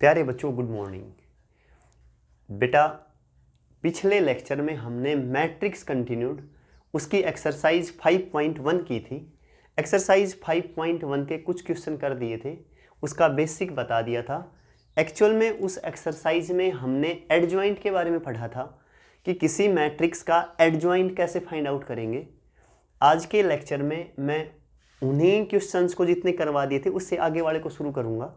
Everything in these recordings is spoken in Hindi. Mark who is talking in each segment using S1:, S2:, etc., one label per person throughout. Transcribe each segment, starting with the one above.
S1: प्यारे बच्चों, गुड मॉर्निंग। बेटा, पिछले लेक्चर में हमने मैट्रिक्स कंटिन्यूड उसकी एक्सरसाइज 5.1 की थी। एक्सरसाइज 5.1 के कुछ क्वेश्चन कर दिए थे, उसका बेसिक बता दिया था। एक्चुअल में उस एक्सरसाइज में हमने एडजॉइंट के बारे में पढ़ा था कि किसी मैट्रिक्स का एडजॉइंट कैसे फाइंड आउट करेंगे। आज के लेक्चर में मैं उन्हीं क्वेश्चंस को जितने करवा दिए थे उससे आगे वाले को शुरू करूँगा।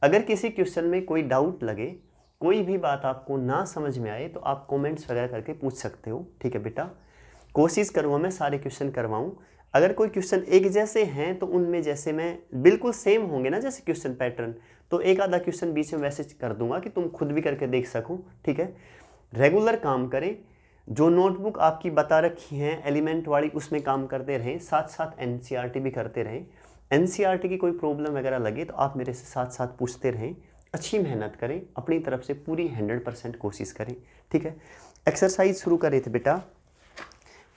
S1: अगर किसी क्वेश्चन में कोई डाउट लगे, कोई भी बात आपको ना समझ में आए तो आप कमेंट्स वगैरह करके पूछ सकते हो। ठीक है बेटा, कोशिश करूँगा मैं सारे क्वेश्चन करवाऊँ। अगर कोई क्वेश्चन एक जैसे हैं तो उनमें जैसे मैं बिल्कुल सेम होंगे ना जैसे क्वेश्चन पैटर्न, तो एक आधा क्वेश्चन बीच में वैसे कर दूंगा कि तुम खुद भी करके देख सको। ठीक है, रेगुलर काम करें। जो नोटबुक आपकी बता रखी हैं एलिमेंट वाली उसमें काम करते रहें, साथ साथ एनसीईआरटी भी करते रहें। एनसीईआरटी की कोई प्रॉब्लम वगैरह लगे तो आप मेरे से साथ साथ पूछते रहें। अच्छी मेहनत करें, अपनी तरफ से पूरी 100% कोशिश करें। ठीक है, एक्सरसाइज शुरू करे थे बेटा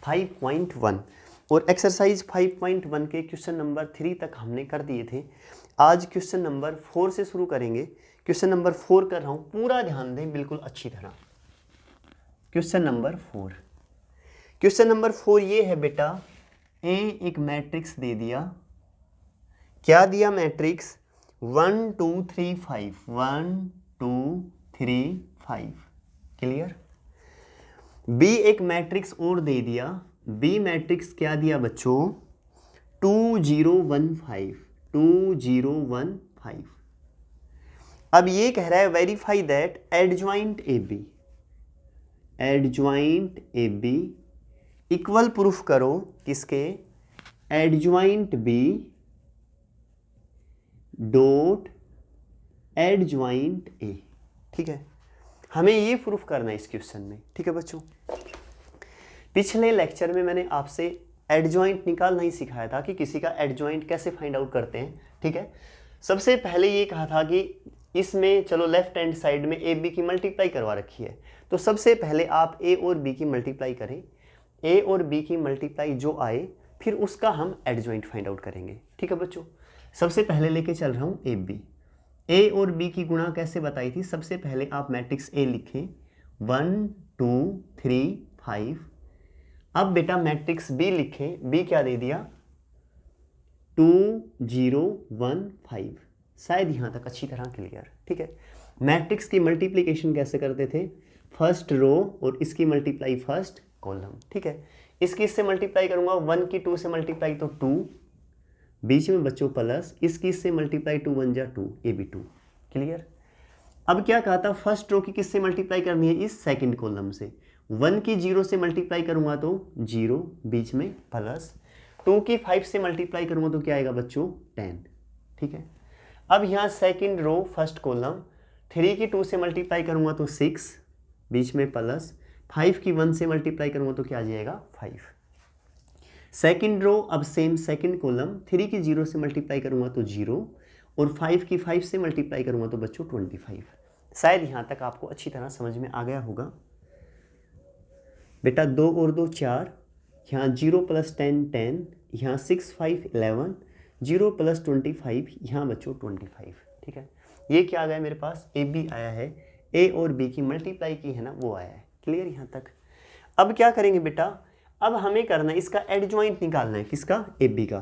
S1: 5.1 और एक्सरसाइज 5.1 के क्वेश्चन नंबर 3 तक हमने कर दिए थे। आज क्वेश्चन नंबर 4 से शुरू करेंगे। क्वेश्चन नंबर 4 कर रहा हूँ, पूरा ध्यान दें बिल्कुल अच्छी तरह। क्वेश्चन नंबर 4, क्वेश्चन नंबर 4 ये है बेटा, ए एक मैट्रिक्स दे दिया। क्या दिया मैट्रिक्स? 1 2 3 5, 1 2 3 5। क्लियर? बी एक मैट्रिक्स और दे दिया। बी मैट्रिक्स क्या दिया बच्चों? 2 0 1 5, 2 0 1 5। अब ये कह रहा है verify that adjoint A B, adjoint A B equal proof करो किसके? Adjoint B dot adjoint A. ठीक है, हमें ये प्रूफ करना है इस क्वेश्चन में। ठीक है बच्चों, पिछले लेक्चर में मैंने आपसे एडजॉइंट निकालना ही सिखाया था कि किसी का एडजॉइंट कैसे फाइंड आउट करते हैं। ठीक है, सबसे पहले ये कहा था कि इसमें चलो लेफ्ट हैंड साइड में ए बी की मल्टीप्लाई करवा रखी है, तो सबसे पहले आप ए और बी की मल्टीप्लाई करें। ए और बी की मल्टीप्लाई जो आए फिर उसका हम एडजॉइंट फाइंड आउट करेंगे। ठीक है बच्चों, सबसे पहले लेके चल रहा हूँ ए बी। ए और बी की गुणा कैसे बताई थी? सबसे पहले आप मैट्रिक्स ए लिखें 1 2 3 5। अब बेटा मैट्रिक्स बी लिखें। बी क्या दे दिया? 2 0 1 5। शायद यहाँ तक अच्छी तरह क्लियर। ठीक है, मैट्रिक्स की मल्टीप्लिकेशन कैसे करते थे? फर्स्ट रो और इसकी मल्टीप्लाई फर्स्ट कॉलम। ठीक है, इसकी इससे मल्टीप्लाई करूंगा, 1 की 2 से मल्टीप्लाई तो 2, बीच में बच्चों प्लस, इसकी इससे मल्टीप्लाई 2 1 जा 2, ये भी 2। क्लियर? अब क्या कहा था? फर्स्ट रो की किससे मल्टीप्लाई करनी है? इस सेकंड कॉलम से। 1 की 0 से मल्टीप्लाई करूंगा तो 0, बीच में प्लस। 2 की 5 से मल्टीप्लाई करूंगा तो क्या आएगा बच्चों? 10। ठीक है, अब यहाँ सेकंड रो फर्स्ट कॉलम, 3 की 2 से मल्टीप्लाई करूंगा तो 6, बीच में प्लस। 5 की 1 से मल्टीप्लाई करूंगा तो क्या आ जाएगा? 5। सेकंड रो अब सेम सेकंड कॉलम, 3 की 0 से मल्टीप्लाई करूंगा तो 0 और 5 की 5 से मल्टीप्लाई करूंगा तो बच्चों 25। शायद यहाँ तक आपको अच्छी तरह समझ में आ गया होगा। बेटा 2 और 2 4, यहाँ 0 + 10 10, यहाँ 6 5 11, 0 + 25, यहाँ बच्चों 25। ठीक है, ये क्या आ गया मेरे पास? ए बी आया है। ए और बी की मल्टीप्लाई की है ना, वो आया है। क्लियर यहाँ तक? अब क्या करेंगे बेटा? अब हमें करना है इसका एडजॉइंट निकालना है। किसका? ए बी का।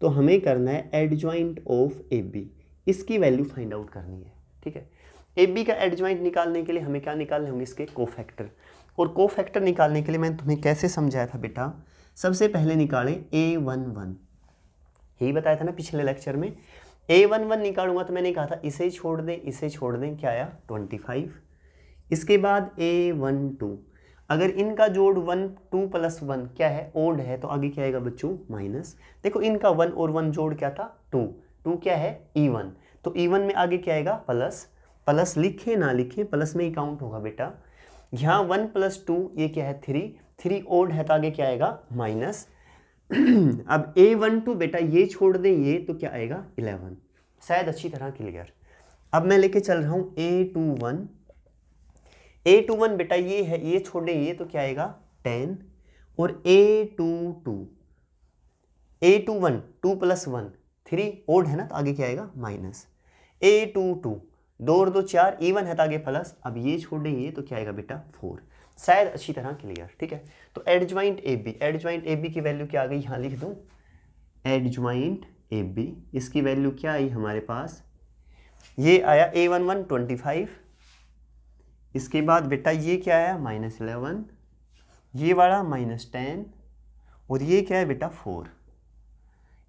S1: तो हमें करना है एडजॉइंट ऑफ ए बी, इसकी वैल्यू फाइंड आउट करनी है। ठीक है, ए बी का एडजॉइंट निकालने के लिए हमें क्या निकालने होंगे? इसके कोफैक्टर। और कोफैक्टर निकालने के लिए मैंने तुम्हें कैसे समझाया था बेटा? सबसे पहले निकालें A11, यही बताया था ना पिछले लेक्चर में। A11 निकालूंगा तो मैंने कहा था इसे छोड़ दें, इसे छोड़ दें, क्या आया? 25। इसके बाद A12, अगर इनका जोड़ 1 2 + 1 क्या है? ओड है, तो आगे क्या आएगा बच्चों? माइनस। देखो इनका 1 और 1 जोड़ क्या था? 2, 2 क्या है? E1, तो E1 में आगे क्या आएगा? प्लस। प्लस लिखे ना लिखे प्लस में ही काउंट होगा बेटा। यहाँ 1 + 2 ये क्या है? 3, 3 ओड है तो आगे क्या आएगा? माइनस। अब A12 बेटा ये छोड़ दें ये, तो क्या आएगा? 11। शायद अच्छी तरह क्लियर। अब मैं लेके चल रहा हूँ A21। A21 बेटा ये है, ये छोड़े ये, तो क्या आएगा? 10। और A22, A21 2 + 1 3 ओड है ना, तो आगे क्या आएगा? माइनस। A22 2 और 2 4, इवन है तो आगे प्लस, अब ये छोड़ देंगे तो क्या आएगा बेटा 4। शायद अच्छी तरह क्लियर, ठीक है। तो adjoint A B, adjoint A B की वैल्यू क्या आ गई, यहाँ लिख दूँ एडजॉइंट ए बी, इसकी वैल्यू क्या आई हमारे पास, ये आया A11 25, इसके बाद बेटा ये क्या आया -11, ये वाला -10, और ये क्या है बेटा 4।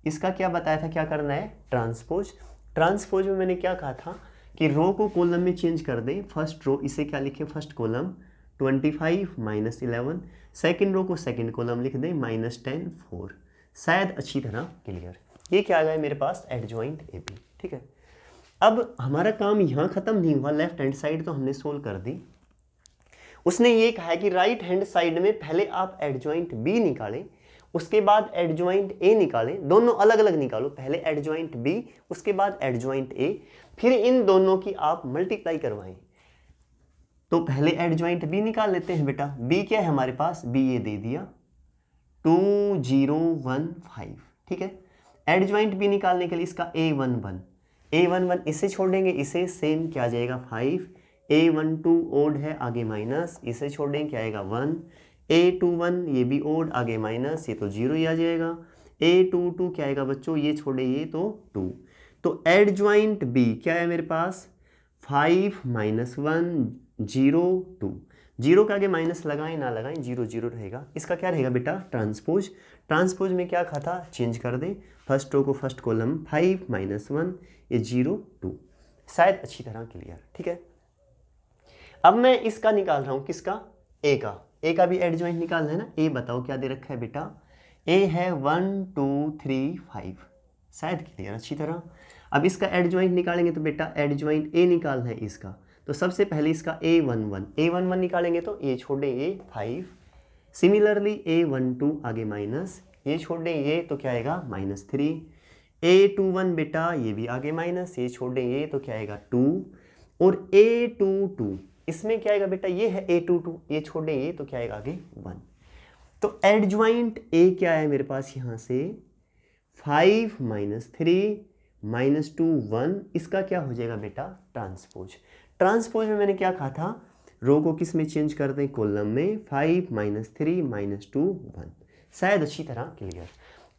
S1: इसका क्या बताया था, क्या करना है, ट्रांसपोज। ट्रांसपोज में मैंने क्या कहा था कि रो को कॉलम में चेंज कर दें, फर्स्ट रो इसे क्या लिखे, फर्स्ट कॉलम 25 -11, सेकंड रो को सेकंड कॉलम लिख दें -10 4। शायद अच्छी तरह क्लियर। ये क्या आ गया मेरे पास, एडजॉइंट ए बी, ठीक है। अब हमारा काम यहाँ खत्म नहीं हुआ, लेफ्ट हैंड साइड तो हमने सोल्व कर दी। उसने ये कहा है कि राइट हैंड साइड में पहले आप एडजॉइंट बी निकालें, उसके बाद एडजॉइंट ए निकालें, दोनों अलग अलग निकालो, पहले एडजॉइंट बी उसके बाद एडजॉइंट ए, फिर इन दोनों की आप मल्टीप्लाई करवाएं। तो पहले एडजॉइंट बी निकाल लेते हैं बेटा। बी क्या है हमारे पास, बी ये दे दिया 2015, ठीक है। एडजॉइंट बी निकालने के लिए इसका A11, A11 इसे छोड़ देंगे, इसे सेम क्या आ जाएगा 5, A12 ओड है आगे माइनस, इसे छोड़ देंगे क्या आएगा 1, A21 ये भी ओड आगे माइनस, ये तो 0 ही आ जाएगा। A22 क्या आएगा बच्चों, ये छोड़े ये तो 2। तो एडजॉइंट बी क्या है मेरे पास 5 -1 0 2, 0 के आगे माइनस लगाएं ना लगाएं 0 0 रहेगा। इसका क्या रहेगा बेटा ट्रांसपोज। ट्रांसपोज में क्या कहा था, चेंज कर दें, फर्स्ट रो को फर्स्ट कॉलम 5 -1 ये 0 2। शायद अच्छी तरह क्लियर, ठीक है। अब मैं इसका निकाल रहा हूँ, किसका, ए का। ए का भी एडजॉइंट निकालना है ना। ए बताओ क्या दे रखा है बेटा, ए है 1 2 3 5, शायद क्लियर अच्छी तरह। अब इसका एडजॉइंट निकालेंगे तो बेटा एडजॉइंट ए निकालना है इसका, तो सबसे पहले इसका A11 निकालेंगे तो ये छोड़ दें ये 5, सिमिलरली A12 आगे माइनस, ये छोड़ दें ये तो क्या आएगा -3, A21 बेटा ये भी आगे माइनस, ये छोड़ दें ये तो क्या आएगा 2, और A22 इसमें क्या आएगा बेटा, ये है A22, ये छोड़ दें ये तो क्या आएगा आगे 1। तो एडजॉइंट ए क्या है मेरे पास यहाँ से 5 -3 -2 1, इसका क्या हो जाएगा बेटा ट्रांसपोज। ट्रांसपोज में मैंने क्या कहा था, रो को किस में चेंज कर दें, कॉलम में 5 -3 -2 1। शायद अच्छी तरह क्लियर।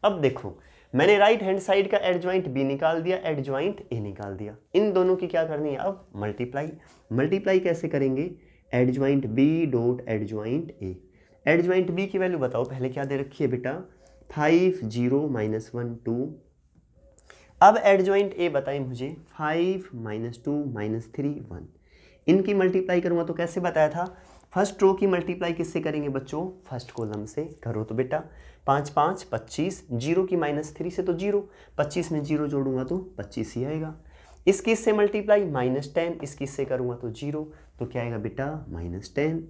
S1: अब देखो मैंने राइट हैंड साइड का एडजॉइंट बी निकाल दिया, एडजॉइंट ए निकाल दिया, इन दोनों की क्या करनी है अब मल्टीप्लाई। मल्टीप्लाई कैसे करेंगे, adjoint B dot adjoint A. Adjoint B की वैल्यू बताओ पहले क्या दे रखी है बेटा 5 0 -1 2। अब एडजॉइंट ए बताएं मुझे 5 -2 -3 1। इनकी मल्टीप्लाई करूँगा तो कैसे बताया था, फर्स्ट रो की मल्टीप्लाई किससे करेंगे बच्चों, फर्स्ट कॉलम से करो तो बेटा 5 5 25, 0 की -3 से तो 0, 25 में 0 जोड़ूंगा तो 25 ही आएगा। इसकी इससे मल्टीप्लाई -10, इसकी इससे करूँगा तो 0, तो क्या आएगा बेटा -10।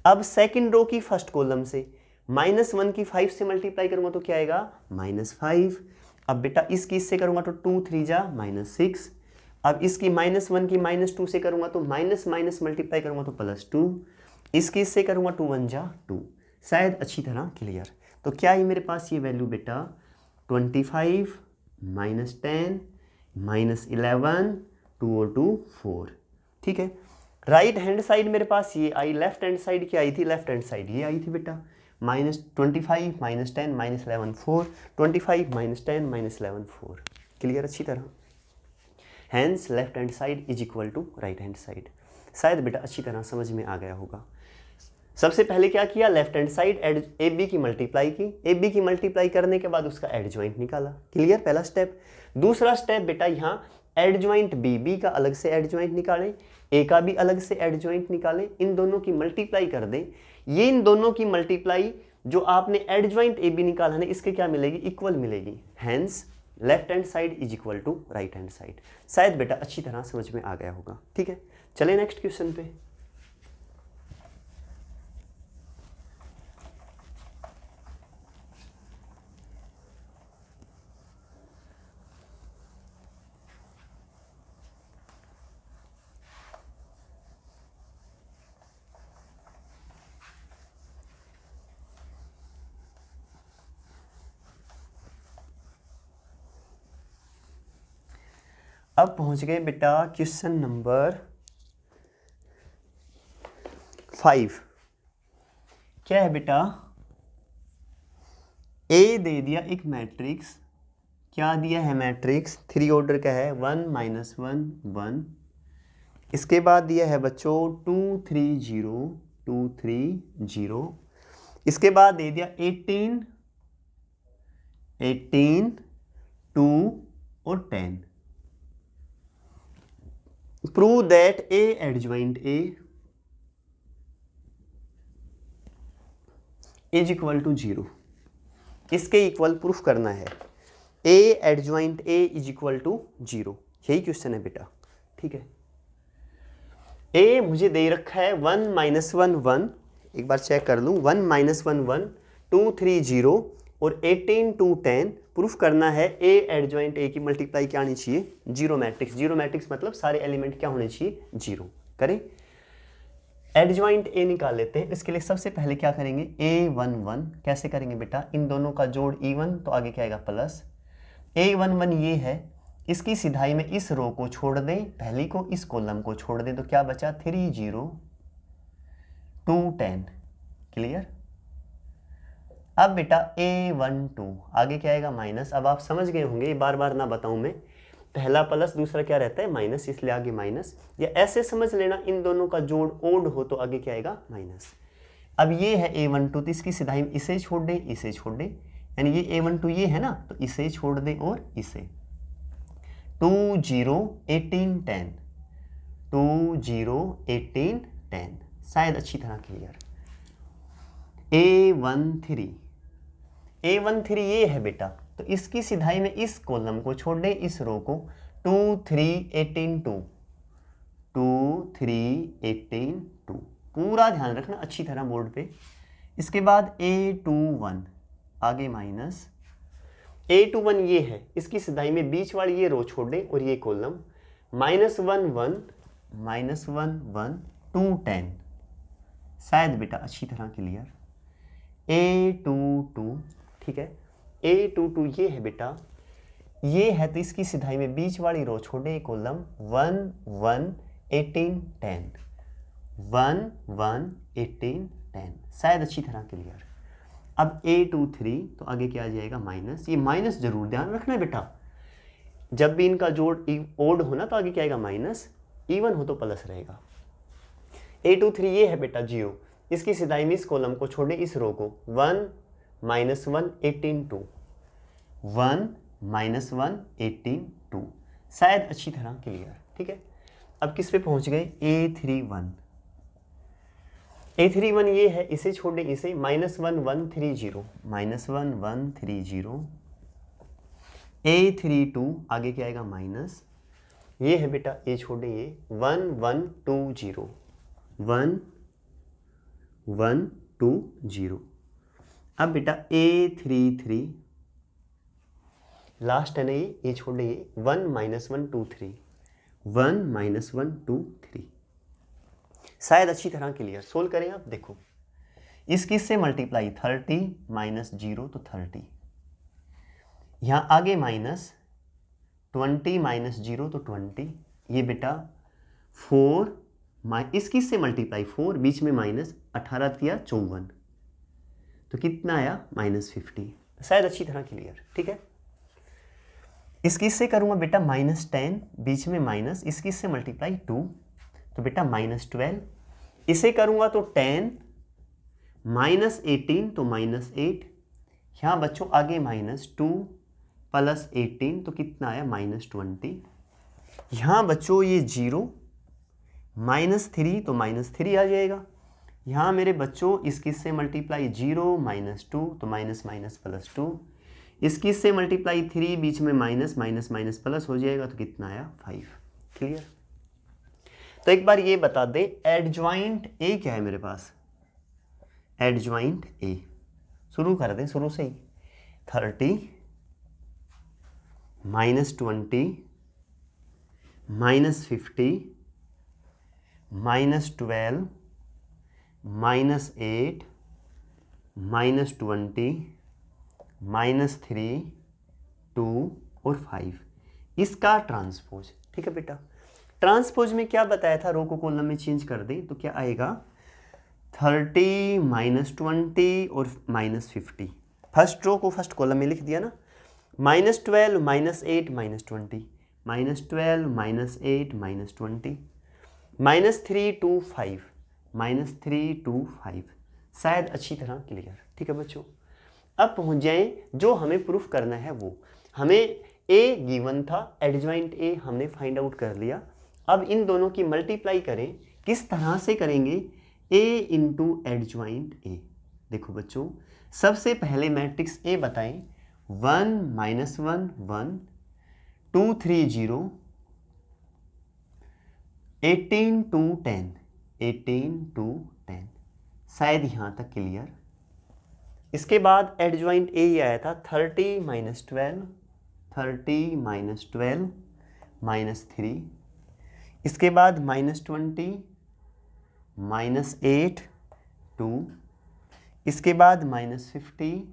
S1: अब सेकंड रो की फर्स्ट कॉलम से -1 की 5 से मल्टीप्लाई करूँगा तो क्या आएगा -5। अब बेटा इसकी इससे करूँगा तो 2 3 जा -6। अब इसकी -1 की -2 से करूँगा तो माइनस माइनस मल्टीप्लाई करूँगा तो +2। इसकी इससे करूँगा 2 1 जा 2। शायद अच्छी तरह क्लियर। तो क्या है मेरे पास ये वैल्यू बेटा 25 -10 -11 2 और 2 4, ठीक है। राइट हैंड साइड मेरे पास ये आई, लेफ्ट हैंड साइड क्या आई थी, लेफ्ट हैंड साइड ये आई थी बेटा -25 -10 -11 4, 25 -10 -11 4। क्लियर अच्छी तरह। Hence left hand side is equal to right hand side. शायद बेटा अच्छी तरह समझ में आ गया होगा। सबसे पहले क्या किया, left hand side A B की मल्टीप्लाई की, ए बी की मल्टीप्लाई करने के बाद उसका एडजॉइंट निकाला। क्लियर पहला स्टेप। दूसरा स्टेप बेटा यहाँ एडजॉइंट बी, बी का अलग से एडजॉइंट निकालें, ए का भी अलग से एडजॉइंट निकालें, इन दोनों की मल्टीप्लाई कर दें। ये इन दोनों की मल्टीप्लाई जो आपने एडजॉइंट ए बी निकाला है इसके क्या मिलेगी, इक्वल मिलेगी। Hence left hand side is equal to right hand side. शायद बेटा अच्छी तरह समझ में आ गया होगा। ठीक है, चलिए नेक्स्ट क्वेश्चन पे। अब पहुंच गए बेटा क्वेश्चन नंबर 5। क्या है बेटा, ए दे दिया एक मैट्रिक्स, क्या दिया है मैट्रिक्स, 3 ऑर्डर का है, 1 -1 1। इसके बाद दिया है बच्चों 2 3 0 2 3 0। इसके बाद दे दिया 18 18 2 और 10। Prove that A adjoint A is equal to 0। इसके इक्वल प्रूफ करना है, A adjoint A is equal to 0। यही क्वेश्चन है बेटा, ठीक है। ए मुझे दे रखा है 1 -1 1, एक बार चेक कर लूँ, 1 -1 1 2 3 0 और 18 2 10। प्रूफ करना है ए एडजॉइंट ए की मल्टीप्लाई क्या आनी चाहिए, 0 मैट्रिक्स। 0 मैट्रिक्स मतलब सारे एलिमेंट क्या होने चाहिए, 0। करें, एडजॉइंट ए निकाल लेते हैं। इसके लिए सबसे पहले क्या करेंगे, A1 1 कैसे करेंगे बेटा, इन दोनों का जोड़ इवन तो आगे क्या आएगा प्लस। A1 1 ये है, इसकी सिधाई में इस रो को छोड़ दें, पहली को, इस कॉलम को छोड़ दें, तो क्या बचा 3 0 2 10। क्लियर। अब बेटा A1 2 आगे क्या आएगा माइनस। अब आप समझ गए होंगे, बार बार ना बताऊं मैं, पहला प्लस दूसरा क्या रहता है माइनस, इसलिए आगे माइनस। या ऐसे समझ लेना, इन दोनों का जोड़ ओड हो तो आगे क्या आएगा माइनस। अब ये है A1 2, तो इसकी सिधाई में इसे छोड़ दें, इसे छोड़ दें, यानी ये A1 2 ये है ना, तो इसे छोड़ दें और इसे। 2 0 18 10 2 0 18 10, शायद अच्छी तरह क्लियर। A1 3 A1 3 ये है बेटा, तो इसकी सिधाई में इस कॉलम को छोड़ दें, इस रो को। 2 3 18 2 2 3 18 2, पूरा ध्यान रखना अच्छी तरह बोर्ड पे। इसके बाद A2 1 आगे माइनस। A2 1 ये है, इसकी सिधाई में बीच वाली ये रो छोड़ दें और ये कॉलम। -1 1 -1 1 2 10, शायद बेटा अच्छी तरह क्लियर। A2 2, ठीक है। A2 2 ये है बेटा, ये है, तो इसकी सिधाई में बीच वाली रो छोड़े, कॉलम 1 1 18 10 1 1 18 10, शायद अच्छी तरह क्लियर। अब A2 3, तो आगे क्या आ जाएगा माइनस। ये माइनस जरूर ध्यान रखना है बेटा, जब भी इनका जोड़ ओड होना तो आगे क्या आएगा माइनस, इवन हो तो प्लस रहेगा। A2 3 ये है बेटा 0, इसकी सिधाई में इस कॉलम को छोड़े, इस रो को। 1 -1 18 2 1 -1 18 2, शायद अच्छी तरह क्लियर, ठीक है। अब किस पे पहुंच गए, A3 1 A3 1 ये है, इसे छोड़ दें, इसे। -1 1 3 0 -1 1 3 0 A3 2 आगे क्या आएगा माइनस। ये है बेटा, ये छोड़ दें, ये 1 1 2 0 1 1 2 0। अब बेटा A3 3 लास्ट है ना, ये छोड़ दें, ये 1 -1 2 3 1 -1 2 3, शायद अच्छी तरह क्लियर। सोल्व करें आप, देखो इसकी से मल्टीप्लाई 30 -0 तो 30, यहाँ आगे माइनस 20 -0 तो 20, ये बेटा 4 इसकी से मल्टीप्लाई 4, बीच में माइनस 18 दिया 54, तो कितना आया -50, शायद अच्छी तरह क्लियर, ठीक है। इसकी से करूँगा बेटा -10, बीच में माइनस, इसकी से मल्टीप्लाई 2, तो बेटा -12। इसे करूँगा तो 10 -18 तो -8, यहाँ बच्चों आगे -2 + 18 तो कितना आया -20। यहाँ बच्चों ये 0 -3 तो -3 आ जाएगा। यहाँ मेरे बच्चों इसकी से मल्टीप्लाई 0 -2 तो -+2, इसकी से मल्टीप्लाई 3, बीच में माइनस प्लस हो जाएगा, तो कितना आया 5। क्लियर। तो एक बार ये बता दे, एडजॉइंट ए क्या है मेरे पास, एडजॉइंट ए। शुरू कर दें शुरू से ही, 30 -20 -50 -12 -8 -20 -3 2 और 5, इसका ट्रांसपोज। ठीक है बेटा। ट्रांसपोज में क्या बताया था, रो को कॉलम में चेंज कर दें तो क्या आएगा 30 -20 और -50। फर्स्ट रो को फर्स्ट कॉलम में लिख दिया ना, -12 -8 -20, -12 -8 -20, -3 to 5, -3 to 5। शायद अच्छी तरह क्लियर, ठीक है बच्चों। अब पहुंच जाएं जो हमें प्रूफ करना है वो। हमें ए गिवन था, एडजॉइंट ए हमने फाइंड आउट कर लिया। अब इन दोनों की मल्टीप्लाई करें, किस तरह से करेंगे, ए इंटू एडजॉइंट ए। देखो बच्चों, सबसे पहले मैट्रिक्स ए बताएं, 1 -1 1 2 3 0 18 to 10, 18 to 10। शायद यहाँ तक क्लियर। इसके बाद एडजॉइंट ए ही आया था 30 -12, 30 -12 -3। इसके बाद -20 -8 2। इसके बाद -50,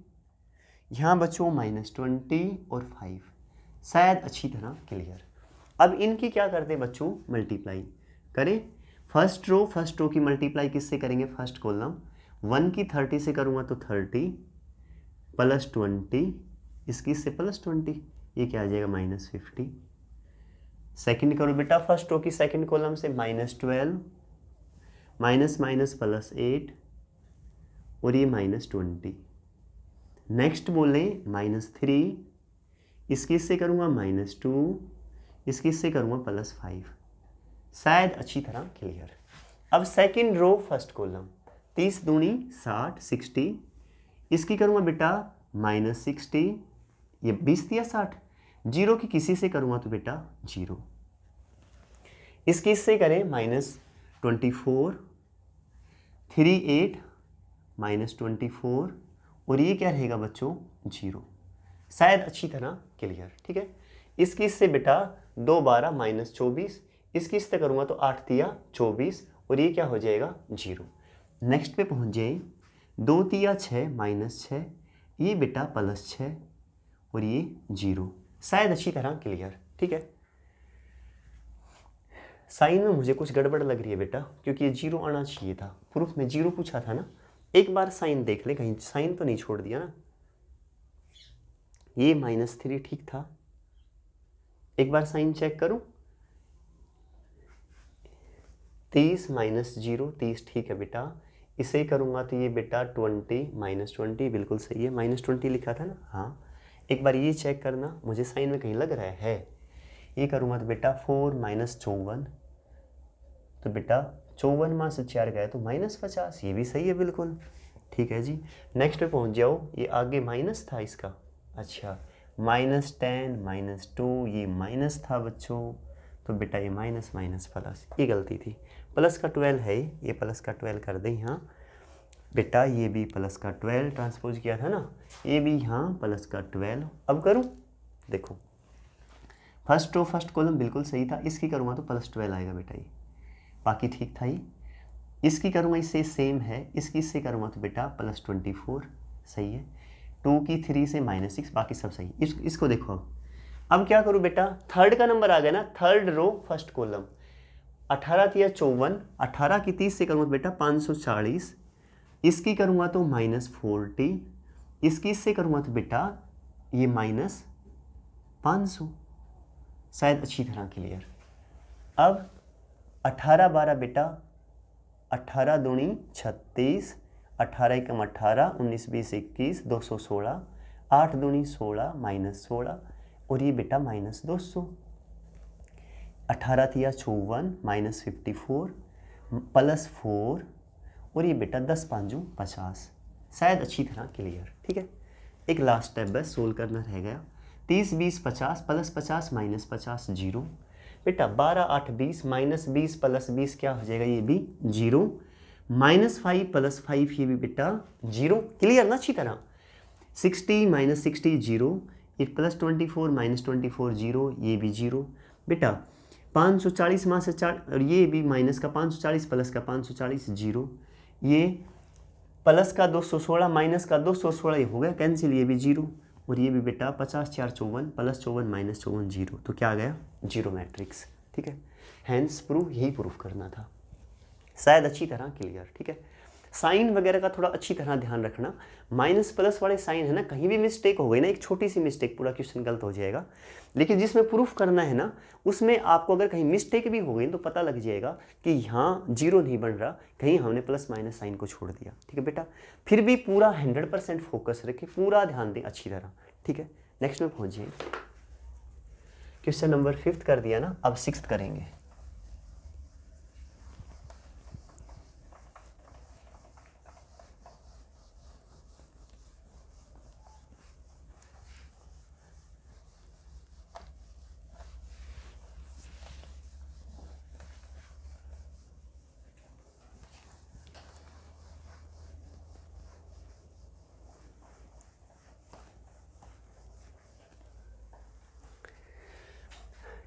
S1: यहाँ बच्चों -20 और 5। शायद अच्छी तरह क्लियर। अब इनकी क्या करते हैं बच्चों, मल्टीप्लाई करें। फर्स्ट रो की मल्टीप्लाई किससे करेंगे, फर्स्ट कॉलम 1 की 30 से करूँगा तो 30 +20, इसकी से +20, ये क्या आ जाएगा -50। सेकंड करो बेटा, फर्स्ट रो की सेकंड कॉलम से -12 -+8 और ये -20। नेक्स्ट बोलें -3, इसकी से करूँगा -2, इसकी से करूँगा +5। शायद अच्छी तरह क्लियर। अब सेकंड रो फर्स्ट कॉलम 30 दूनी 60 60, इसकी करूँगा बेटा -60, ये 20 दिया 60, जीरो की किसी से करूँगा तो बेटा 0। इसकी इससे करें -24, 3 8 -24 और ये क्या रहेगा बच्चों 0। शायद अच्छी तरह क्लियर, ठीक है। इसकी इससे बेटा 2 12 -24, इसकी इससे करूँगा तो 8 दिया 24 और ये क्या हो जाएगा 0। नेक्स्ट पे पहुँच जाए, 2 तिया 6 -6, ये बेटा +6 और ये 0। शायद अच्छी तरह क्लियर, ठीक है। साइन में मुझे कुछ गड़बड़ लग रही है बेटा, क्योंकि ये 0 आना चाहिए था। प्रूफ में 0 पूछा था ना, एक बार साइन देख ले, कहीं साइन तो नहीं छोड़ दिया ना। ये -3 ठीक था, एक बार साइन चेक करूं। 30 -0 30 ठीक है बेटा। इसे करूंगा तो ये बेटा 20 -20 बिल्कुल सही है, -20 लिखा था ना, हाँ। एक बार ये चेक करना, मुझे साइन में कहीं लग रहा है। ये करूंगा तो बेटा 4 -54, तो बेटा 54 में से 4 गए तो -50, ये भी सही है बिल्कुल, ठीक है जी। नेक्स्ट पे पहुंच जाओ, ये आगे माइनस था इसका, अच्छा -10 -2, ये माइनस था बच्चों, तो बेटा ये माइनस प्लस, ये गलती थी। प्लस का 12 है, ये प्लस का 12 कर दें यहाँ बेटा, ये भी प्लस का 12 ट्रांसपोज किया था ना, ये भी यहाँ प्लस का 12। अब करूँ, देखो फर्स्ट रो फर्स्ट कॉलम बिल्कुल सही था, इसकी करूँगा तो +12 आएगा बेटा, ये बाकी ठीक था ही। इसकी करूँगा इससे सेम है, इसकी इससे करूँगा तो बेटा +24 सही है। 2 की 3 से -6, बाकी सब सही। इसको देखो अब क्या करूँ बेटा, थर्ड का नंबर आ गया ना, थर्ड रो फर्स्ट कॉलम 18 तिया 54, 18 की 30 से करूँगा तो बेटा 540, इसकी करूँगा तो -40, इसकी इससे करूँगा तो बेटा ये -500। शायद अच्छी तरह क्लियर। अब 18 12 बेटा, 18 दूनी 36, 18 एकम 18, 19 20 21, 216, 8 दूनी 16 -16 और ये बेटा -200। 18 तिया 54 -54 +4 और ये बेटा 10 5 50। शायद अच्छी तरह क्लियर, ठीक है। एक लास्ट स्टेप बस सोल्व करना रह गया। 30 20 50 +50 -50 0 बेटा। 12 8 20 -20 +20 क्या हो जाएगा, ये भी 0। -5 +5 ये भी बेटा 0, क्लियर ना अच्छी तरह। 60 -60 0, ये +24 -24 0, ये भी 0 बेटा। 540 में से 4 और ये भी माइनस का 540 प्लस का 540 0, ये प्लस का 216 माइनस का 216 ये हो गया कैंसिल, ये भी 0। और ये भी बेटा 50 4 54 प्लस 54 माइनस 54 जीरो, तो क्या आ गया जीरो मैट्रिक्स। ठीक है, हैंस प्रूफ यही प्रूफ करना था, शायद अच्छी तरह क्लियर। ठीक है, साइन वगैरह का थोड़ा अच्छी तरह ध्यान रखना, माइनस प्लस वाले साइन है ना, कहीं भी मिस्टेक हो गई ना, एक छोटी सी मिस्टेक पूरा क्वेश्चन गलत हो जाएगा। लेकिन जिसमें प्रूफ करना है ना, उसमें आपको अगर कहीं मिस्टेक भी हो गई तो पता लग जाएगा कि यहाँ जीरो नहीं बन रहा, कहीं हमने प्लस माइनस साइन को छोड़ दिया। ठीक है बेटा, फिर भी पूरा 100% फोकस रखें, पूरा ध्यान दें अच्छी तरह। ठीक है, नेक्स्ट में पहुँच जाए। क्वेश्चन नंबर 5 कर दिया ना, अब 6 करेंगे।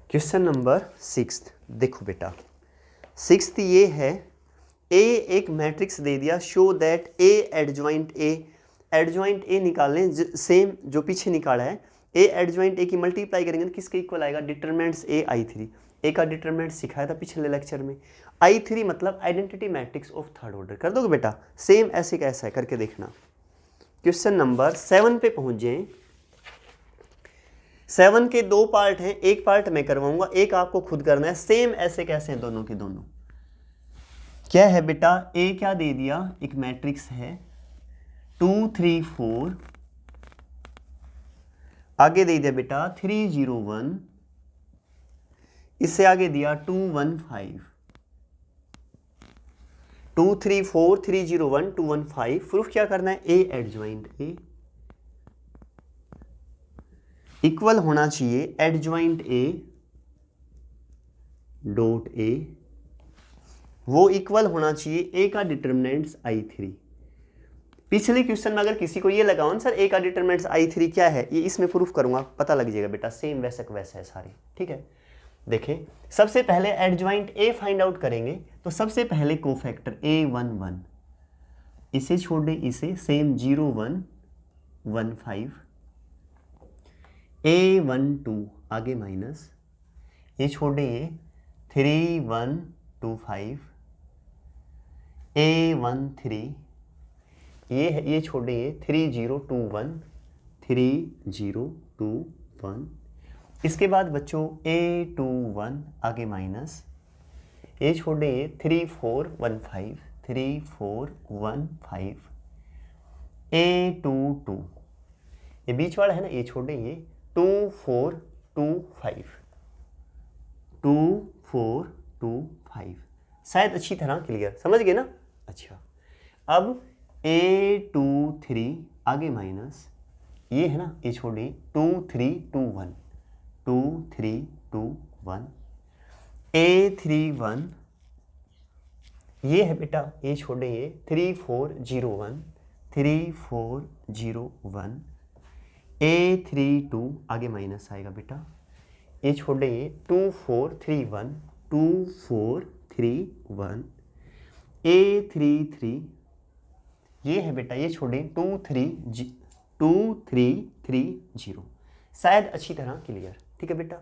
S1: क्वेश्चन नंबर 6 देखो बेटा, 6 ये है, ए एक मैट्रिक्स दे दिया, show that A adjoint A, adjoint ए निकालें सेम जो पीछे निकाला है, ए एडजॉइंट ए की मल्टीप्लाई करेंगे तो किसके इक्वल आएगा, डिटरमिनेंट्स ए I3। ए का डिटरमिनेंट सिखाया था पिछले लेक्चर में, I3 मतलब identity matrix of third order. कर दोगे बेटा, सेम ऐसे कैसा है करके देखना। क्वेश्चन नंबर 7 पे पहुंच जाए। 7 के 2 पार्ट हैं, एक पार्ट मैं करवाऊंगा, एक आपको खुद करना है। सेम ऐसे कैसे हैं दोनों के दोनों। क्या है बेटा, ए क्या दे दिया, एक मैट्रिक्स है 2 3 4, आगे दे दिया बेटा 3 0 1, इससे आगे दिया 2 1 5, 2 3 4 3 0 1 2 1 5। प्रूफ क्या करना है, ए एडजॉइंट ए इक्वल होना चाहिए एडजॉइंट ए डॉट ए, वो इक्वल होना चाहिए ए का डिटरमिनेंट्स I3। पिछले क्वेश्चन में अगर किसी को ये लगाओ सर ए का डिटरमिनेंट्स I3 क्या है, ये इसमें प्रूफ करूंगा, पता लग जाएगा बेटा, सेम वैसा वैसा है सारे। ठीक है, देखें सबसे पहले एडजॉइंट ए फाइंड आउट करेंगे, तो सबसे पहले कोफैक्टर A1 1, इसे छोड़ दें, इसे सेम 0 1 1 5, A1 2 आगे माइनस, ये छोड़ दें, ये 3 1 2 5, A1 3, ये है, ये छोड़ दें, ये 3 0 2 1 3 0 2 1। इसके बाद बच्चों A2 1 आगे माइनस, ये छोड़ दें, ये 3 4 1 5 3 4 1 5, A2 2, ये बीच वाला है ना, ये छोड़ दें, ये 2 4 2 5 2 4 2 5। शायद अच्छी तरह क्लियर समझ गए ना। अच्छा, अब A2 3 आगे माइनस, ये है ना, ये छोड़िए 2 3 2 1 2 3 2 1, A3 1, ये है बेटा, ये छोड़े, ये 3 4 0 1 3 4 0 1, A3 2 आगे माइनस आएगा बेटा, ये छोड़े, ये 2 4 3 1 2 4 3 1, A3 3, ये है बेटा, ये छोड़े 2 3 3 0। शायद अच्छी तरह क्लियर। ठीक है बेटा,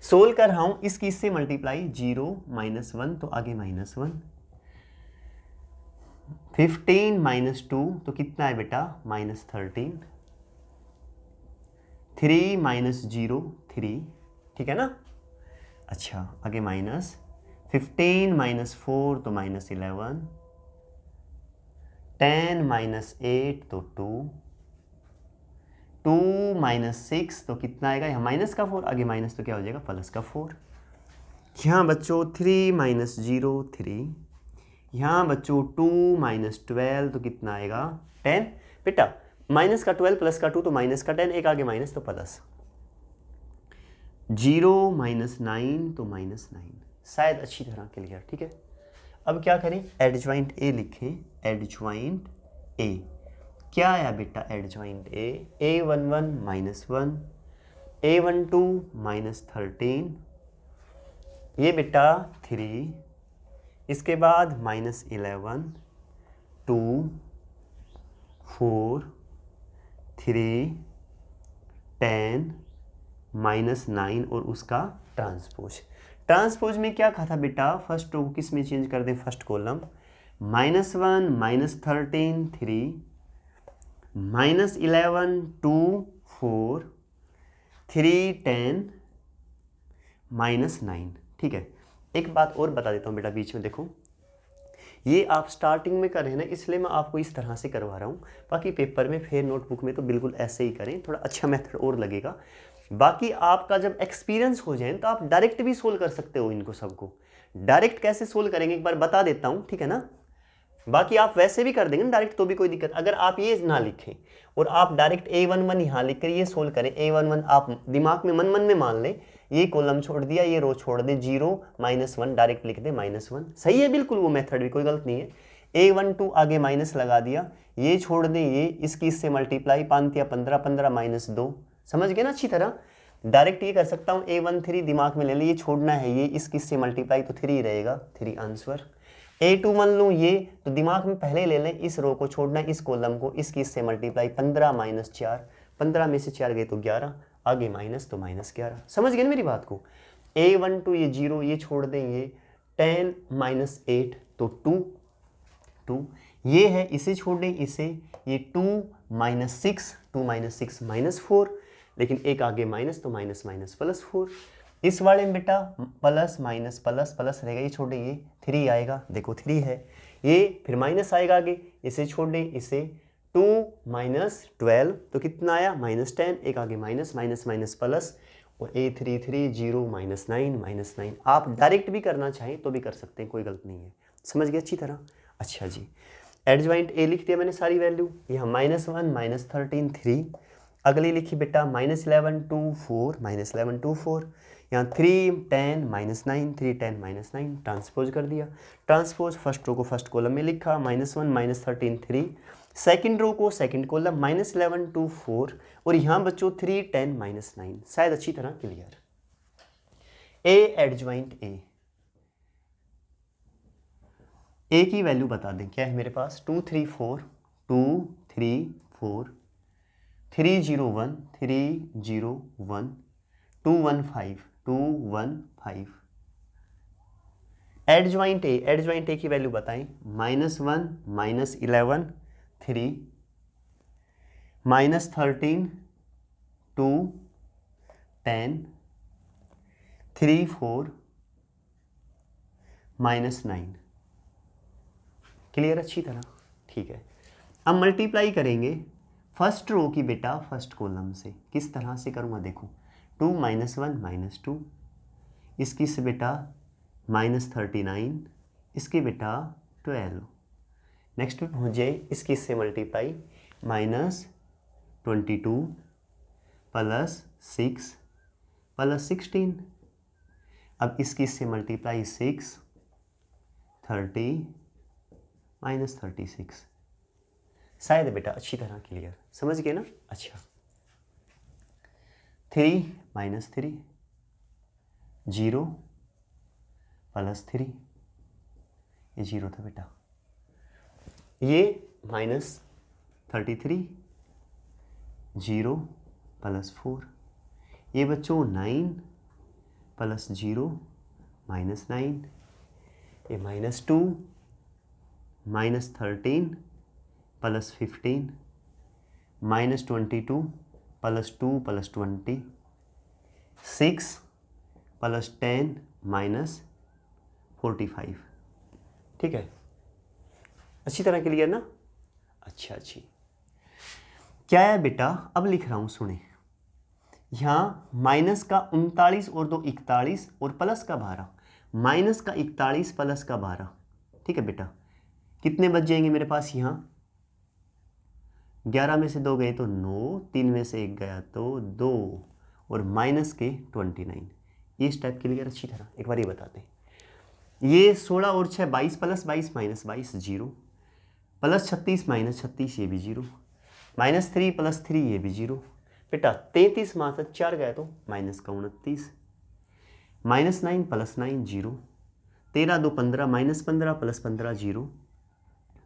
S1: सोल्व कर रहा हूं, इसकी इससे मल्टीप्लाई 0 -1 तो आगे -1, 15 -2 तो कितना है बेटा -13, 3 -0 3, ठीक है ना। अच्छा, आगे माइनस 15 -4 तो -11, 10 -8 तो 2, 2 -6 तो कितना आएगा, यहाँ माइनस का 4, आगे माइनस तो क्या हो जाएगा प्लस का 4। यहाँ बच्चों 3 -0 3, यहाँ बच्चों 2 -12 तो कितना आएगा 10, बेटा माइनस का 12 प्लस का 2 तो माइनस का 10, एक आगे माइनस तो प्लस, 0 -9 तो -9। शायद अच्छी तरह क्लियर। ठीक है, अब क्या करें, एडजॉइंट ए लिखें, एडजॉइंट ए क्या आया बेटा, एडजॉइंट ए, A11 -1, A12 -13, ये बेटा 3, इसके बाद -11 2 4 3 10 -9 और उसका ट्रांसपोज। ट्रांसपोज में क्या कहा था बेटा, फर्स्ट रो किस में चेंज कर दें, फर्स्ट कॉलम -1 -13 3 -11 2 4 3 10 -9। ठीक है, एक बात और बता देता हूँ बेटा बीच में, देखो ये आप स्टार्टिंग में कर रहे हैं ना, इसलिए मैं आपको इस तरह से करवा रहा हूँ। बाकी पेपर में फिर नोटबुक में तो बिल्कुल ऐसे ही करें, थोड़ा अच्छा मेथड और लगेगा। बाकी आपका जब एक्सपीरियंस हो जाए तो आप डायरेक्ट भी सोल्व कर सकते हो इनको सबको। डायरेक्ट कैसे सोल्व करेंगे एक बार बता देता हूँ, ठीक है ना। बाकी आप वैसे भी कर देंगे ना डायरेक्ट तो भी कोई दिक्कत। अगर आप ये ना लिखें और आप डायरेक्ट A11 यहाँ लिख कर ये सोल्व करें, A11 आप दिमाग में मन मन में मान लें, ये कॉलम छोड़ दिया, ये रो छोड़ दें, 0 -1 डायरेक्ट लिख दें -1, सही है बिल्कुल, वो मेथड भी कोई गलत नहीं है। A12 आगे माइनस लगा दिया, ये छोड़ दें, ये इसकी इससे मल्टीप्लाई, 5 या 15 15 -2, समझ गए ना अच्छी तरह। डायरेक्ट ये कर सकता हूँ, A13 दिमाग में ले लें, ये छोड़ना है, ये इसकी इससे मल्टीप्लाई तो 3 रहेगा, 3 आंसर। A2 मान लूँ ये, तो दिमाग में पहले ले लें, इस रो को छोड़ना है, इस कॉलम को, इसकी इससे मल्टीप्लाई, 15 -4, 15 में से 4 गए तो 11, आगे माइनस तो -11, समझ गए ना मेरी बात को। A12 ये 0, ये छोड़ दें, ये 10 -8 तो 2, ये है, इसे छोड़ दें, इसे, ये 2 -6, 2 -6 -4, लेकिन एक आगे माइनस तो माइनस माइनस +4। इस वाले में बेटा प्लस माइनस प्लस प्लस रहेगा, ये छोड़ दें, ये 3 आएगा, देखो 3 है, ये फिर माइनस आएगा आगे, इसे छोड़ दें, इसे 2 -12 तो कितना आया -10, एक आगे माइनस माइनस माइनस प्लस, और A3 3 0 -9 आप डायरेक्ट भी करना चाहें तो भी कर सकते हैं, कोई गलत नहीं है, समझ गए अच्छी तरह। अच्छा जी, एडजॉइंट A लिख दिया मैंने सारी वैल्यू, यहाँ -1 -13 3, अगली लिखी बेटा -11 2 4 -11 2 4, यहाँ 3 10 -9 3 10 -9, ट्रांसपोज कर दिया। ट्रांसपोज फर्स्ट रो को फर्स्ट कॉलम में लिखा, -1 -13 3, सेकंड रो को सेकंड कॉलम -11 2 4, और यहाँ बच्चों 3 10 -9, शायद अच्छी तरह क्लियर। ए एडजॉइंट ए की वैल्यू बता दें, क्या है मेरे पास 2 3 4 2 3 4 3 0 1 3 0 1 2 1 5 2 1 5। एडजॉइंट ए की वैल्यू बताएं, -1 -11 3 -13 2 10 3 4 -9, क्लियर अच्छी तरह, ठीक है। अब मल्टीप्लाई करेंगे फर्स्ट रो की बेटा फर्स्ट कॉलम से, किस तरह से करूँगा देखो, 2 -1 -2, इसकी से बेटा -39, इसकी बेटा 12, नेक्स्ट पे पहुँच जाए, इसकी से मल्टीप्लाई -22 +6 +16, अब इसकी से मल्टीप्लाई 6 30 -36, शायद बेटा अच्छी तरह क्लियर, समझ गए ना। अच्छा 3 -3 0 +3, ये 0 था बेटा, ये -33 0 +4, ये बच्चों 9 +0 -9, ये -2 -13 +15 -22 +2 +20 6 +10 -45, ठीक है अच्छी तरह क्लियर ना। अच्छा जी, क्या है बेटा, अब लिख रहा हूँ सुने, यहाँ माइनस का 39 और 2 41 और प्लस का 12, माइनस का 41 प्लस का 12, ठीक है बेटा, कितने बच जाएंगे मेरे पास, यहाँ 11 में से 2 गए तो 9, 3 में से 1 गया तो 2, और माइनस के 29, ये स्टेप क्लियर अच्छी तरह, एक बार ये बताते हैं, ये 16 और 6 22 + 22 -22 0, +36 -36 ये भी 0, -3 + 3 ये भी 0, बेटा 33 में से 4 गए तो -29, -9 + 9 0, 13 2 15 -15 + 15 0,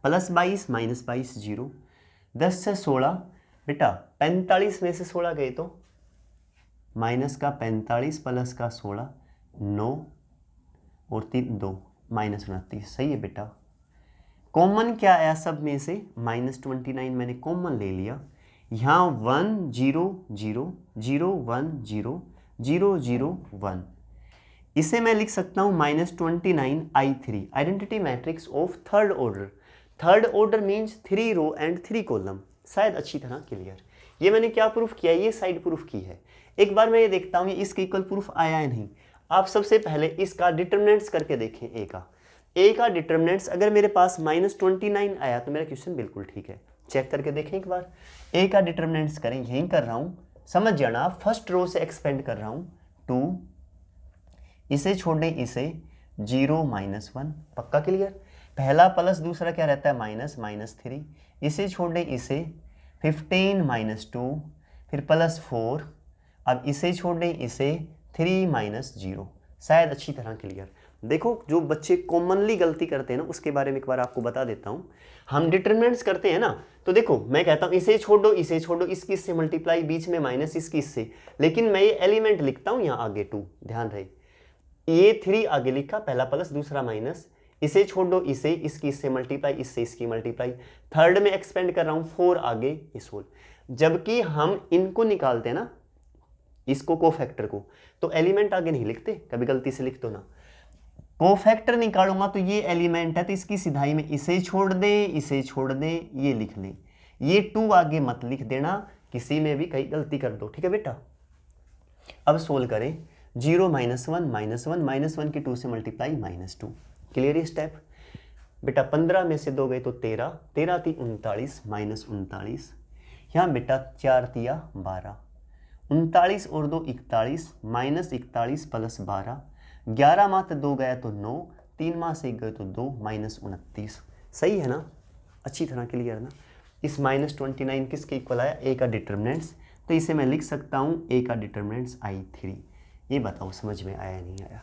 S1: +22 -22 0, 10 से 16 बेटा 45 में से 16 गए तो माइनस का 45 प्लस का 16 9 और 3 2 -29। सही है बेटा। कॉमन क्या आया सब में से -29 मैंने कॉमन ले लिया। यहाँ 1 0 0 0 1 0 0 0 1, इसे मैं लिख सकता हूँ -29 I3 identity matrix of third order. Third order means 3 row and 3 column. शायद अच्छी तरह क्लियर। ये मैंने क्या प्रूफ किया, ये साइड प्रूफ की है। एक बार मैं ये देखता हूँ ये इसके इक्वल प्रूफ आया है नहीं। आप सबसे पहले इसका डिटरमिनेंट्स करके देखें। ए का डिटरमिनेंट्स अगर मेरे पास -29 आया तो मेरा क्वेश्चन बिल्कुल ठीक है। चेक करके देखें एक बार। ए का डिटरमिनेंट्स करें, यहीं कर रहा हूँ, समझ जाना। फर्स्ट रो से एक्सपेंड कर रहा हूँ 2, इसे छोड़ने इसे 0 -1, पक्का क्लियर। पहला प्लस दूसरा क्या रहता है -3, इसे छोड़ने इसे 15 -2 फिर +4, अब इसे छोड़ने इसे 3 -0। शायद अच्छी तरह क्लियर। देखो जो बच्चे कॉमनली गलती करते हैं ना उसके बारे में एक बार आपको बता देता हूँ। हम डिटरमिनेंट्स करते हैं ना, तो देखो मैं कहता हूँ इसे छोड़ो इसे छोड़ो, इसकी इससे मल्टीप्लाई, बीच में माइनस इसकी इससे, लेकिन मैं ये एलिमेंट लिखता हूँ यहाँ आगे 2, ध्यान रहे। ये 3 आगे लिखा, पहला प्लस दूसरा माइनस, इसे छोड़ दो इसे, इसकी इससे मल्टीप्लाई, इससे इसकी मल्टीप्लाई, थर्ड में एक्सपेंड कर रहा हूँ 4 आगे इस होल। जबकि हम इनको निकालते हैं ना, इसको कोफैक्टर को, तो एलिमेंट आगे नहीं लिखते, कभी गलती से लिख दो ना। कोफैक्टर निकालूंगा तो ये एलिमेंट है तो इसकी सिधाई में इसे छोड़ दे इसे छोड़ दे, ये लिख लें। ये 2 आगे मत लिख देना, किसी में भी कहीं गलती कर दो, ठीक है बेटा। अब सोल्व करें। 0 -1 -1 की 2 से मल्टीप्लाई -2, क्लियर स्टेप। बेटा 15 में से 2 गए तो 13, 13 × 3 39 -39। यहाँ बेटा 4 × 3 12, 39 और 2 41, -41 + 12, 11 माह 2 गया तो 9, 3 माह से 1 गए तो 2, -29। सही है ना, अच्छी तरह क्लियर ना। इस -29 किसके इक्वल आया, ए का डिटरमिनेंट्स, तो इसे मैं लिख सकता हूँ ए का डिटरमिनेंट्स I3। ये बताओ समझ में आया नहीं आया,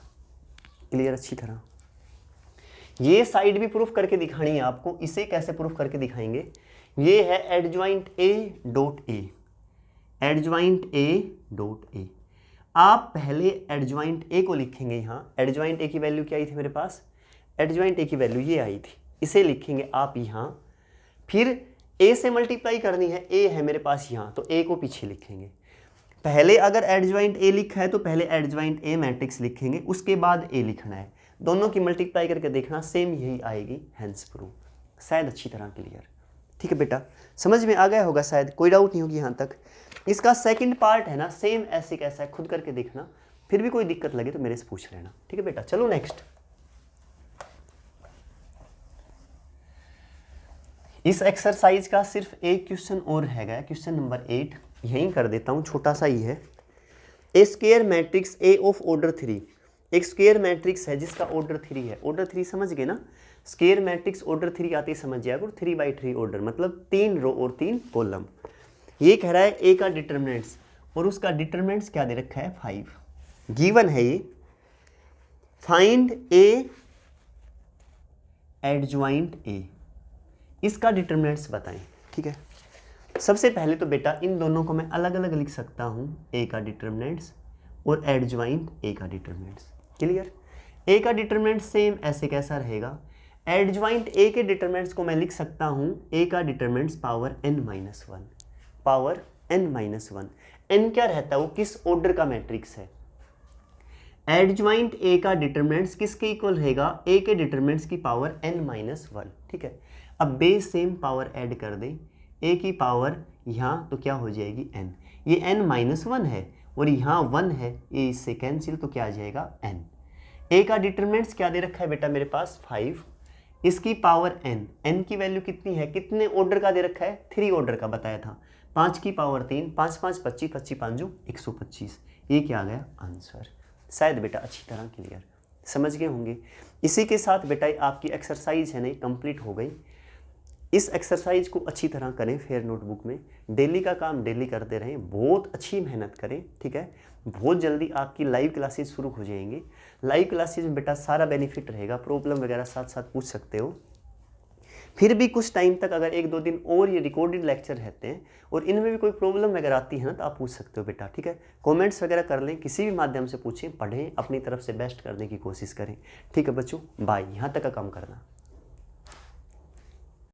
S1: क्लियर अच्छी तरह। ये साइड भी प्रूफ करके दिखानी है आपको। इसे कैसे प्रूफ करके दिखाएंगे, ये है एडजॉइंट A.A, एडजॉइंट A.A। आप पहले एडजॉइंट A को लिखेंगे। यहाँ एडजॉइंट A की वैल्यू क्या आई थी मेरे पास, एडजॉइंट A की वैल्यू ये आई थी, इसे लिखेंगे आप यहाँ। फिर A से मल्टीप्लाई करनी है, A है मेरे पास यहाँ, तो A को पीछे लिखेंगे। पहले अगर एडजॉइंट A लिखा है तो पहले एडजॉइंट A मैट्रिक्स लिखेंगे, उसके बाद A लिखना है। दोनों की मल्टीप्लाई करके देखना, सेम यही आएगी, हेंस प्रूफ। शायद अच्छी तरह क्लियर, ठीक है बेटा, समझ में आ गया होगा, शायद कोई डाउट नहीं होगी यहाँ तक। इसका सेकंड पार्ट है ना, सेम ऐसे कैसा है खुद करके देखना, फिर भी कोई दिक्कत लगे तो मेरे से पूछ लेना, ठीक है बेटा। चलो नेक्स्ट। इस एक्सरसाइज का सिर्फ एक क्वेश्चन और है, क्वेश्चन नंबर 8, यहीं कर देता हूँ, छोटा सा ही है। A square matrix a of order 3, एक स्क्वायर मैट्रिक्स है जिसका ऑर्डर 3 है। ऑर्डर 3 समझ गए ना, स्क्वायर मैट्रिक्स ऑर्डर 3 आते ही समझ जाएगा, 3/3 ऑर्डर मतलब 3 रो और 3 कॉलम। ये कह रहा है ए का डिटरमिनेंट्स, और उसका डिटरमिनेंट्स क्या दे रखा है 5, गिवन है ये। फाइंड ए एडजॉइंट ए, इसका डिटरमिनेंट्स बताएं, ठीक है। सबसे पहले तो बेटा इन दोनों को मैं अलग अलग लिख सकता हूँ, ए का डिटरमिनेंट्स और एडजॉइंट ए का डिटरमिनेंट्स, क्लियर। ए का डिटरमिनेंट्स सेम ऐसे कैसा रहेगा, एडजॉइंट ए के डिटरमिनेंट्स को मैं लिख सकता हूँ ए का determinants power n-1, power n-1। n क्या रहता है, वो किस ऑर्डर का मैट्रिक्स है। एडजॉइंट ए का डिटरमिनेंट्स किसके इक्वल रहेगा, ए के डिटरमिनेंट्स की पावर n-1, ठीक है। अब बेस सेम पावर ऐड कर दें, ए की पावर यहाँ तो क्या हो जाएगी n, ये n-1 है और यहाँ 1 है, ये इससे कैंसिल, तो क्या आ जाएगा n। ए का डिटरमिनेंट्स क्या दे रखा है बेटा मेरे पास 5, इसकी पावर n की वैल्यू कितनी है, कितने ऑर्डर का दे रखा है, 3 ऑर्डर का बताया था, 5 की पावर 3, 5 5 25, 25 5 125, ये क्या आ गया आंसर। शायद बेटा अच्छी तरह क्लियर समझ गए होंगे। इसी के साथ बेटा आपकी एक्सरसाइज है नहीं कंप्लीट हो गई। इस एक्सरसाइज को अच्छी तरह करें, फेयर नोटबुक में डेली का काम डेली करते रहें, बहुत अच्छी मेहनत करें, ठीक है। बहुत जल्दी आपकी लाइव क्लासेस शुरू हो जाएंगी। लाइव क्लासेस में बेटा सारा बेनिफिट रहेगा, प्रॉब्लम वगैरह साथ साथ पूछ सकते हो। फिर भी कुछ टाइम तक अगर 1-2 दिन और ये रिकॉर्डेड लेक्चर रहते हैं और इनमें भी कोई प्रॉब्लम वगैरह आती है ना, तो आप पूछ सकते हो बेटा, ठीक है। कमेंट्स वगैरह कर लें, किसी भी माध्यम से पूछें, पढ़ें, अपनी तरफ से बेस्ट करने की कोशिश करें, ठीक है बच्चों। बाय, यहाँ तक का काम करना।